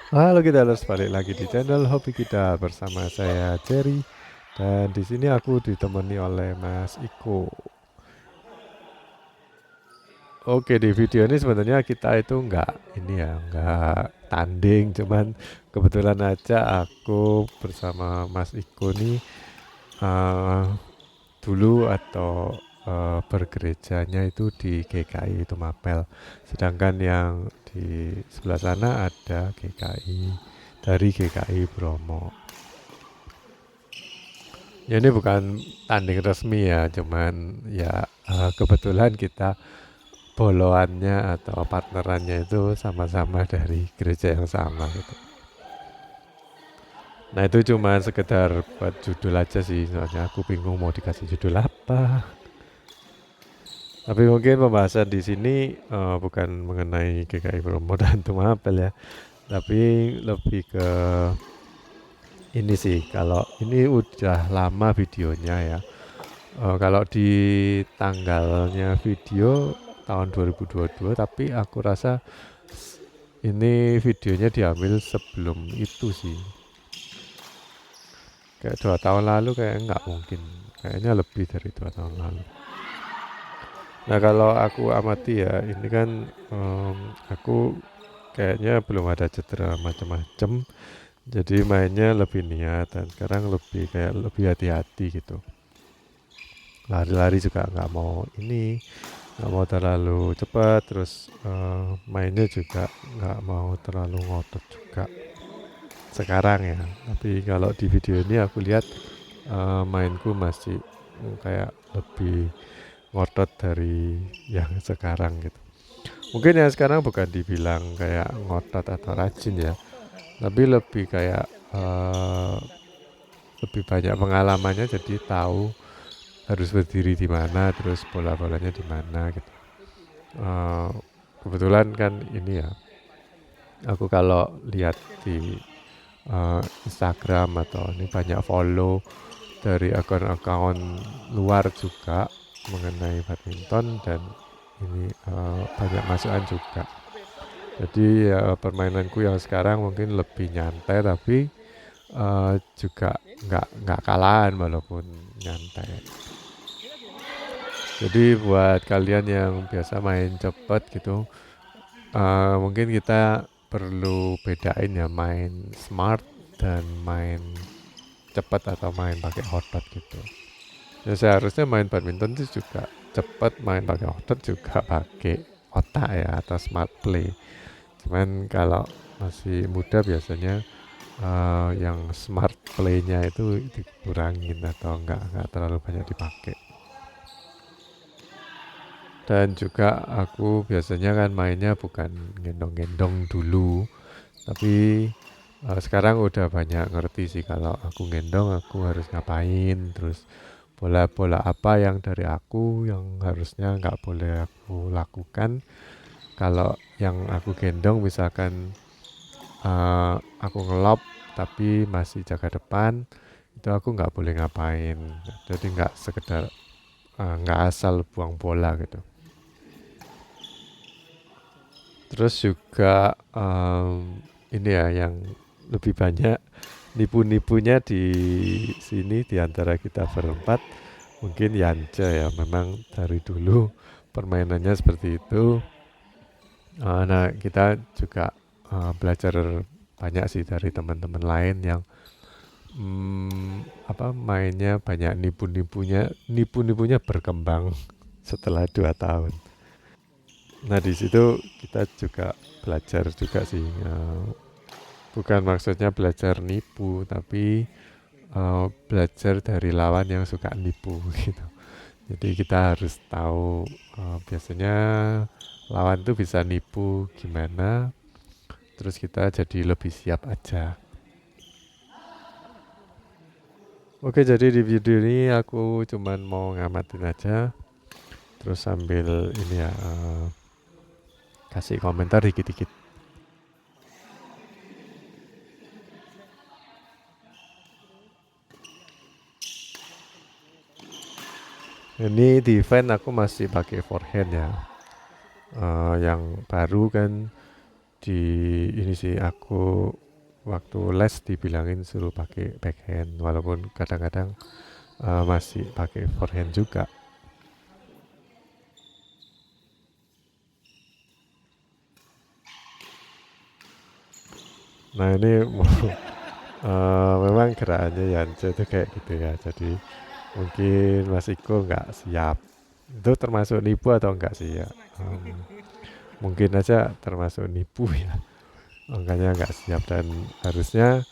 Halo kita harus balik lagi di channel hobi kita bersama saya Jerry dan di sini aku ditemani oleh Mas Iko. Oke di video ini sebenarnya kita itu nggak tanding, cuman kebetulan aja aku bersama Mas Iko nih eh, dulu atau bergerejanya itu di GKI itu Mapel, sedangkan yang di sebelah sana ada GKI dari GKI Bromo. Ya ini bukan tanding resmi ya, cuman ya kebetulan kita boloannya atau partnerannya itu sama-sama dari gereja yang sama gitu. Nah itu cuma sekedar buat judul aja sih, soalnya aku bingung mau dikasih judul apa. Tapi mungkin pembahasan di sini bukan mengenai GKI Bromo dan Tumapel ya, tapi lebih ke ini sih. Kalau ini udah lama videonya ya. Kalau di tanggalnya video tahun 2022, tapi aku rasa ini videonya diambil sebelum itu sih. Kayak 2 tahun lalu kayak nggak mungkin. Kayaknya lebih dari 2 tahun lalu. Nah kalau aku amati ya, ini kan aku kayaknya belum ada cedera macam-macam. Jadi mainnya lebih niat dan sekarang lebih kayak lebih hati-hati gitu. Lari-lari juga nggak mau ini, nggak mau terlalu cepat, terus mainnya juga nggak mau terlalu ngotot juga sekarang ya. Tapi kalau di video ini aku lihat mainku masih kayak lebih ngotot dari yang sekarang gitu. Mungkin yang sekarang bukan dibilang kayak ngotot atau rajin ya, tapi lebih kayak lebih banyak pengalamannya, jadi tahu harus berdiri di mana, terus bola-bolanya di mana gitu. Eh, Kebetulan kan ini ya, aku kalau lihat di Instagram atau ini banyak follow dari akun-akun luar juga mengenai badminton, dan ini banyak masukan juga. Jadi permainanku yang sekarang mungkin lebih nyantai, tapi juga nggak kalahan walaupun nyantai. Jadi buat kalian yang biasa main cepet gitu, mungkin kita perlu bedain ya main smart dan main cepet atau main pakai otot gitu. Ya seharusnya main badminton itu juga cepet, main pakai otot juga pakai otak ya atau smart play. Cuman kalau masih muda biasanya yang smart playnya itu dikurangin atau nggak terlalu banyak dipakai. Dan juga aku biasanya kan mainnya bukan gendong-gendong dulu, tapi sekarang udah banyak ngerti sih kalau aku gendong aku harus ngapain, terus bola-bola apa yang dari aku yang harusnya nggak boleh aku lakukan. Kalau yang aku gendong misalkan aku ngelop tapi masih jaga depan, itu aku nggak boleh ngapain. Jadi nggak sekedar nggak asal buang bola gitu. Terus juga ini ya yang lebih banyak nipu-nipunya di sini di antara kita berempat mungkin Yance ya, memang dari dulu permainannya seperti itu. Nah kita juga belajar banyak sih dari teman-teman lain yang apa mainnya banyak nipu-nipunya berkembang setelah 2 tahun. Nah di situ kita juga belajar juga sih, bukan maksudnya belajar nipu, tapi belajar dari lawan yang suka nipu gitu. Jadi kita harus tahu biasanya lawan tuh bisa nipu gimana, terus kita jadi lebih siap aja. Oke, jadi di video ini aku cuman mau ngamatin aja, terus sambil ini ya kasih komentar dikit-dikit. Ini di event aku masih pakai forehand ya. Yang baru kan di ini sih aku waktu les dibilangin suruh pakai backhand walaupun kadang-kadang masih pakai forehand juga. Nah ini memang gerakannya Yance itu kayak gitu ya. Jadi mungkin Mas Iko nggak siap. Itu termasuk nipu atau enggak sih ya? Mungkin aja termasuk nipu ya. Makanya nggak siap dan harusnya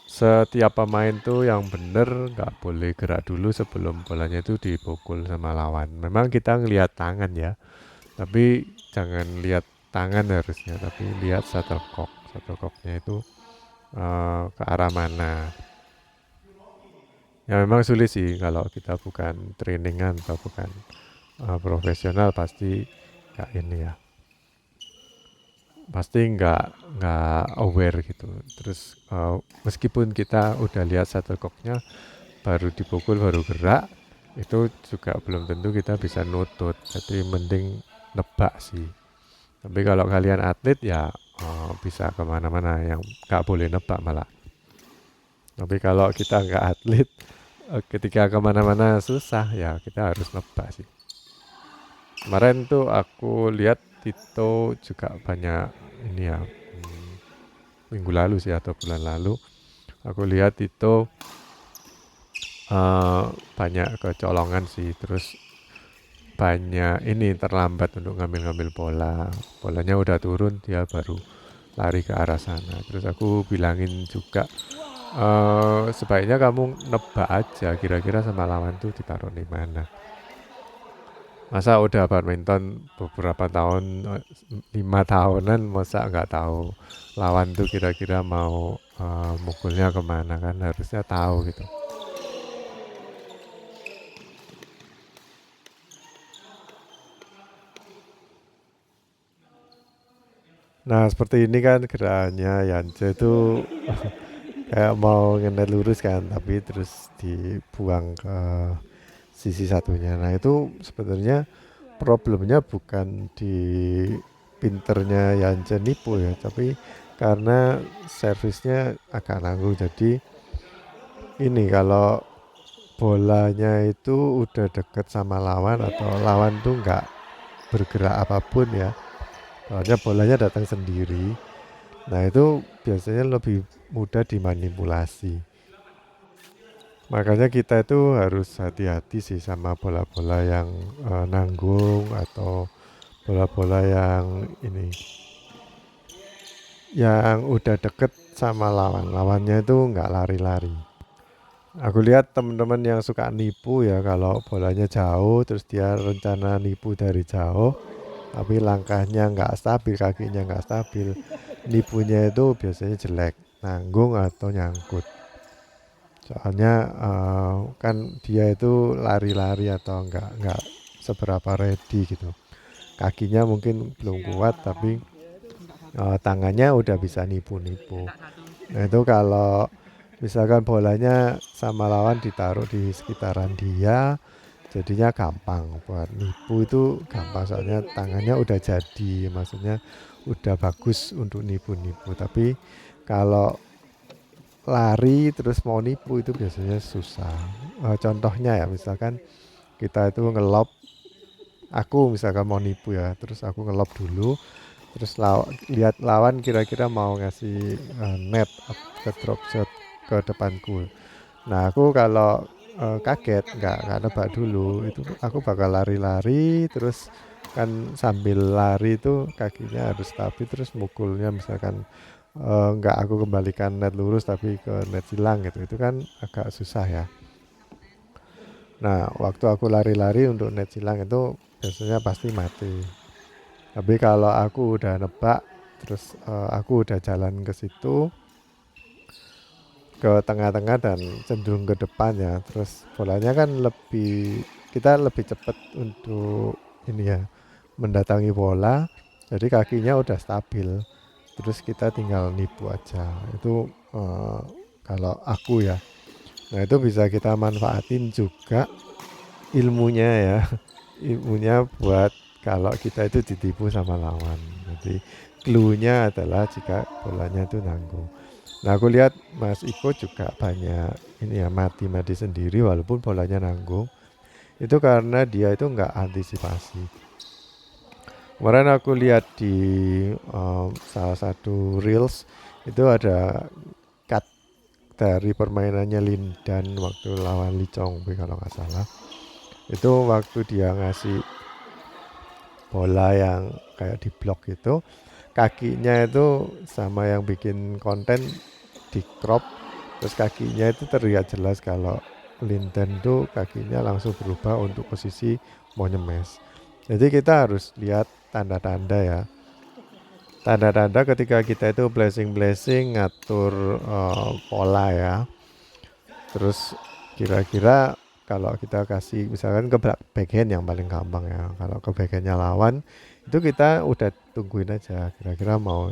setiap pemain tuh yang bener nggak boleh gerak dulu sebelum bolanya itu dipukul sama lawan. Memang kita ngelihat tangan ya, tapi jangan lihat tangan harusnya, tapi lihat shuttlecock. Shuttlecocknya itu ke arah mana. Ya memang sulit sih kalau kita bukan trainingan atau bukan profesional pasti nggak ini ya, pasti nggak aware gitu. Terus meskipun kita udah lihat shuttlecocknya baru dipukul baru gerak, itu juga belum tentu kita bisa nutut. Jadi mending nebak sih. Tapi kalau kalian atlet ya bisa kemana-mana, yang nggak boleh nebak malah. Tapi kalau kita nggak atlet, ketika kemana-mana susah ya kita harus nebak sih. Kemarin tuh aku lihat Tito juga banyak ini ya, minggu lalu sih atau bulan lalu aku lihat Tito banyak kecolongan sih, terus banyak ini terlambat untuk ngambil bolanya udah turun dia baru lari ke arah sana. Terus aku bilangin juga sebaiknya kamu nebak aja kira-kira sama lawan tuh ditaruh di mana. Masa udah badminton beberapa tahun, 5 tahunan, masa nggak tahu lawan tuh kira-kira mau mukulnya kemana, kan harusnya tahu gitu. Nah seperti ini kan gerakannya Yance itu kayak mau ngenet lurus kan, tapi terus dibuang ke sisi satunya. Nah itu sebenarnya problemnya bukan di pinternya Yance nipu ya, tapi karena servisnya agak nanggung. Jadi ini kalau bolanya itu udah deket sama lawan atau lawan tuh nggak bergerak apapun ya, soalnya bolanya datang sendiri. Nah itu biasanya lebih mudah dimanipulasi. Makanya kita itu harus hati-hati sih sama bola-bola yang nanggung atau bola-bola yang ini, yang udah deket sama lawan. Lawannya itu nggak lari-lari. Aku lihat teman-teman yang suka nipu ya, kalau bolanya jauh terus dia rencana nipu dari jauh, tapi langkahnya nggak stabil, kakinya nggak stabil. Nipunya itu biasanya jelek, nanggung atau nyangkut. Soalnya kan dia itu lari-lari atau nggak seberapa ready gitu. Kakinya mungkin belum kuat, tapi tangannya udah bisa nipu-nipu. Nah itu kalau misalkan bolanya sama lawan ditaruh di sekitaran dia, jadinya gampang buat nipu, itu gampang soalnya tangannya udah jadi, maksudnya udah bagus untuk nipu-nipu. Tapi kalau lari terus mau nipu itu biasanya susah. Contohnya ya misalkan kita itu ngelop, aku misalkan mau nipu ya, terus aku ngelop dulu, terus lihat lawan kira-kira mau ngasih net ke drop shot ke depanku. Nah aku kalau kaget nggak nebak dulu, itu aku bakal lari-lari terus kan, sambil lari itu kakinya harus stabil, terus mukulnya misalkan nggak aku kembalikan net lurus tapi ke net silang gitu, itu kan agak susah ya. Nah waktu aku lari-lari untuk net silang itu biasanya pasti mati. Tapi kalau aku udah nebak, terus aku udah jalan ke situ, ke tengah-tengah dan cenderung ke depan ya, terus bolanya kan lebih, kita lebih cepat untuk ini ya, mendatangi bola, jadi kakinya udah stabil, terus kita tinggal nipu aja. Itu kalau aku ya. Nah itu bisa kita manfaatin juga ilmunya ya, ilmunya buat kalau kita itu ditipu sama lawan. Jadi clue-nya adalah jika bolanya itu nanggung. Nah aku lihat Mas Iko juga banyak ini ya mati sendiri walaupun bolanya nanggung. Itu karena dia itu nggak antisipasi. Kemarin aku lihat di salah satu reels itu ada cut dari permainannya Lindan waktu lawan Lee Chong Wei kalau nggak salah. Itu waktu dia ngasih bola yang kayak di blok itu, kakinya itu sama yang bikin konten di crop, terus kakinya itu terlihat jelas kalau Lindan tuh kakinya langsung berubah untuk posisi mau nyemes. Jadi kita harus lihat tanda-tanda ya. Tanda-tanda ketika kita itu blessing ngatur pola ya. Terus kira-kira kalau kita kasih misalkan ke backhand yang paling gampang ya. Kalau ke backhandnya lawan itu kita udah tungguin aja. Kira-kira mau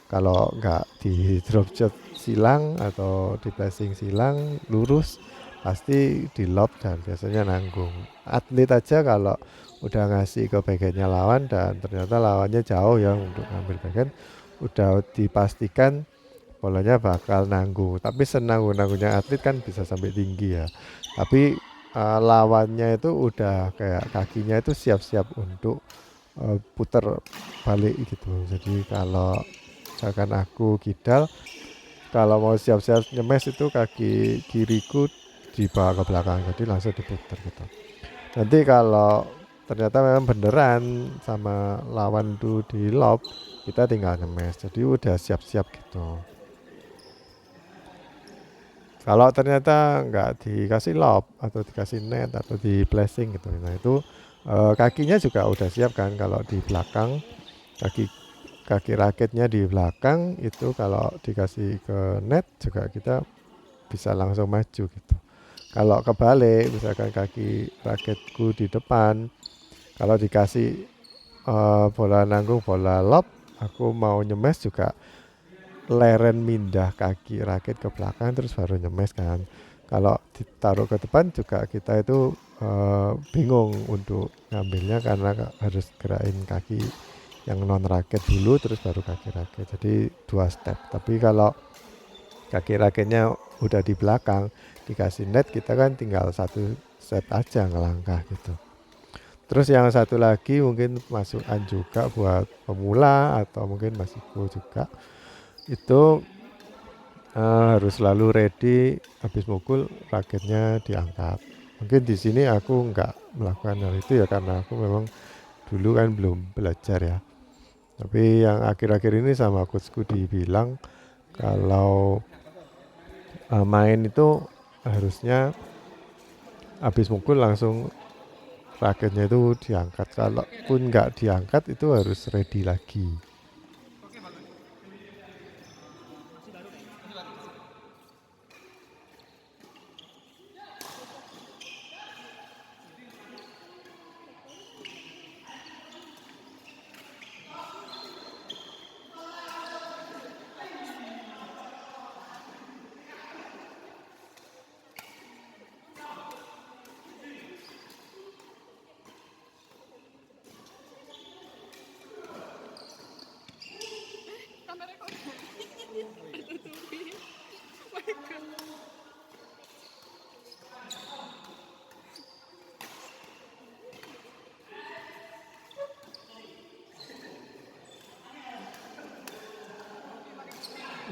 kalau nggak di drop shot silang atau di blessing silang lurus pasti di lob dan biasanya nanggung. Atlet aja kalau udah ngasih ke backhandnya lawan dan ternyata lawannya jauh ya untuk ngambil backhand, udah dipastikan bolanya bakal nanggung. Tapi senanggung-nanggungnya atlet kan bisa sampai tinggi ya. Tapi lawannya itu udah kayak kakinya itu siap-siap untuk putar balik gitu. Jadi kalau misalkan aku kidal, kalau mau siap-siap nyemes itu kaki kiriku dibawa ke belakang, jadi langsung diputar gitu. Nanti kalau ternyata memang beneran sama lawan tuh di lob, kita tinggal nyemes, jadi udah siap-siap gitu. Kalau ternyata nggak dikasih lob atau dikasih net atau di blessing gitu, nah itu kakinya juga udah siap kan. Kalau di belakang kaki kaki raketnya di belakang itu kalau dikasih ke net juga kita bisa langsung maju gitu. Kalau kebalik misalkan kaki raketku di depan, kalau dikasih bola nanggung bola lob, aku mau nyemes juga leren mindah kaki raket ke belakang terus baru nyemes kan. Kalau ditaruh ke depan juga kita itu bingung untuk ngambilnya karena harus gerakin kaki yang non raket dulu terus baru kaki raket, jadi 2 step. Tapi kalau kaki raketnya udah di belakang dikasih net, kita kan tinggal 1 step aja ngelangkah gitu. Terus yang satu lagi mungkin masukan juga buat pemula atau mungkin masih pro juga, itu harus selalu ready habis mukul raketnya diangkat. Mungkin di sini aku nggak melakukan hal itu ya karena aku memang dulu kan belum belajar ya. Tapi yang akhir-akhir ini sama coachku dibilang kalau main itu harusnya habis mukul langsung raketnya itu diangkat. Kalau pun nggak diangkat itu harus ready lagi.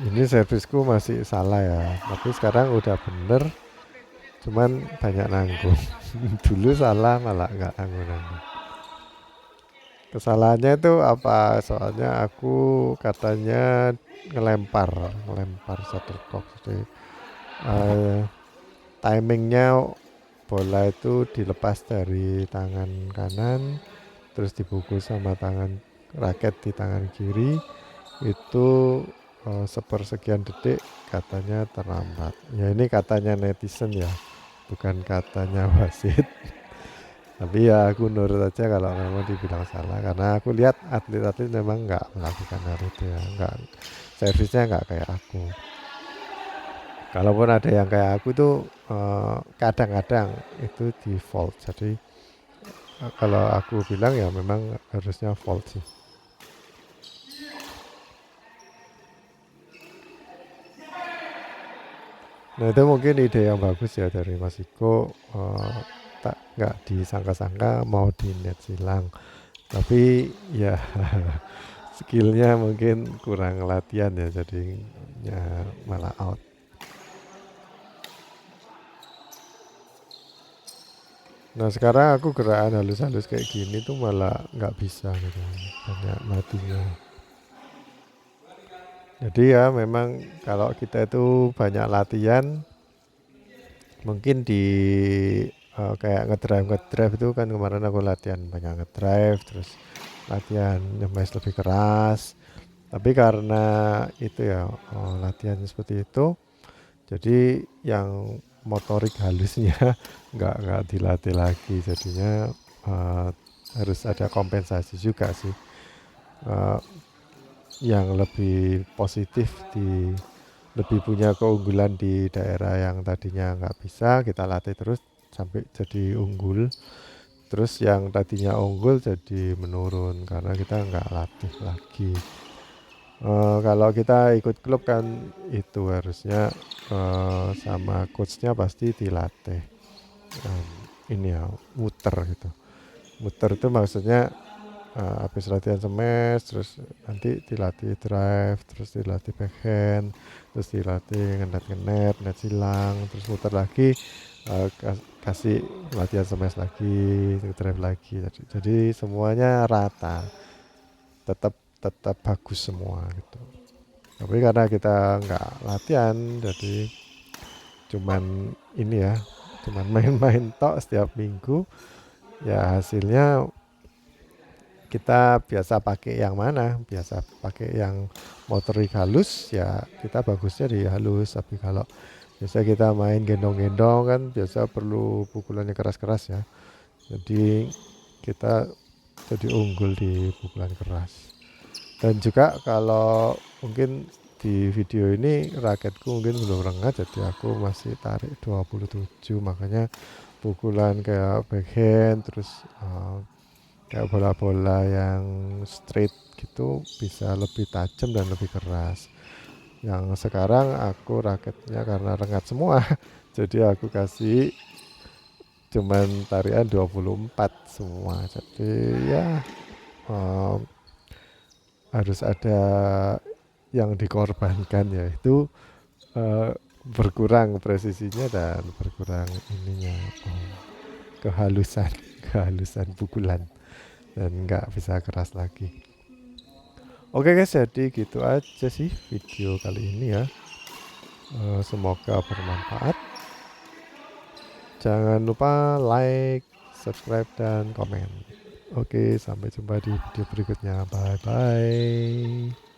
Ini servisku masih salah ya, tapi sekarang udah bener, cuman banyak nanggung. Dulu salah malah nggak nanggung-nanggung. Kesalahannya itu apa? Soalnya aku katanya ngelempar shuttlecock. Jadi timingnya bola itu dilepas dari tangan kanan, terus dibungkus sama tangan raket di tangan kiri, itu sepersekian detik katanya terlambat. Ya ini katanya netizen ya, bukan katanya wasit. Tapi ya aku nurut aja kalau memang dibilang salah, karena aku lihat atlet-atlet memang nggak melakukan hal itu ya, nggak, servisnya nggak kayak aku. Kalaupun ada yang kayak aku tuh kadang-kadang itu default. Jadi kalau aku bilang ya memang harusnya fault sih. Nah itu mungkin ide yang bagus ya dari Mas Iko, tak nggak disangka-sangka mau di net silang, tapi ya skillnya mungkin kurang latihan ya jadinya malah out. Nah sekarang aku gerakan halus-halus kayak gini tuh malah nggak bisa gitu, banyak matinya. Jadi ya memang kalau kita itu banyak latihan, mungkin di kayak ngedrive itu kan kemarin aku latihan banyak ngedrive, terus latihan ngemes lebih keras. Tapi karena itu ya latihan seperti itu, jadi yang motorik halusnya nggak dilatih lagi, jadinya eh, harus ada kompensasi juga sih. Eh, yang lebih positif lebih punya keunggulan di daerah yang tadinya nggak bisa kita latih terus sampai jadi unggul, terus yang tadinya unggul jadi menurun karena kita nggak latih lagi. Kalau kita ikut klub kan itu harusnya sama coachnya pasti dilatih. Ini ya muter gitu, muter itu maksudnya habis latihan smash terus nanti dilatih drive, terus dilatih backhand, terus dilatih ngenet net silang, terus muter lagi, kasih latihan smash lagi, drive lagi, jadi semuanya rata, tetap tetap bagus semua gitu. Tapi karena kita nggak latihan, jadi cuman ini ya, cuman main-main tok setiap minggu, ya hasilnya kita biasa pakai yang mana, biasa pakai yang motorik halus, ya kita bagusnya di halus. Tapi kalau biasa kita main gendong-gendong kan biasa perlu pukulannya keras-keras ya, jadi kita jadi unggul di pukulan keras. Dan juga kalau mungkin di video ini raketku mungkin belum lengah, jadi aku masih tarik 27, makanya pukulan kayak backhand terus kayak bola-bola yang straight gitu bisa lebih tajam dan lebih keras. Yang sekarang aku raketnya karena rengat semua, jadi aku kasih cuman tarian 24 semua. Jadi ya um, harus ada yang dikorbankan, yaitu uh, berkurang presisinya dan berkurang ininya, kehalusan kehalusan pukulan, dan nggak bisa keras lagi. Oke guys, jadi gitu aja sih video kali ini ya. Semoga bermanfaat. Jangan lupa like, subscribe, dan komen. Oke, sampai jumpa di video berikutnya. Bye bye.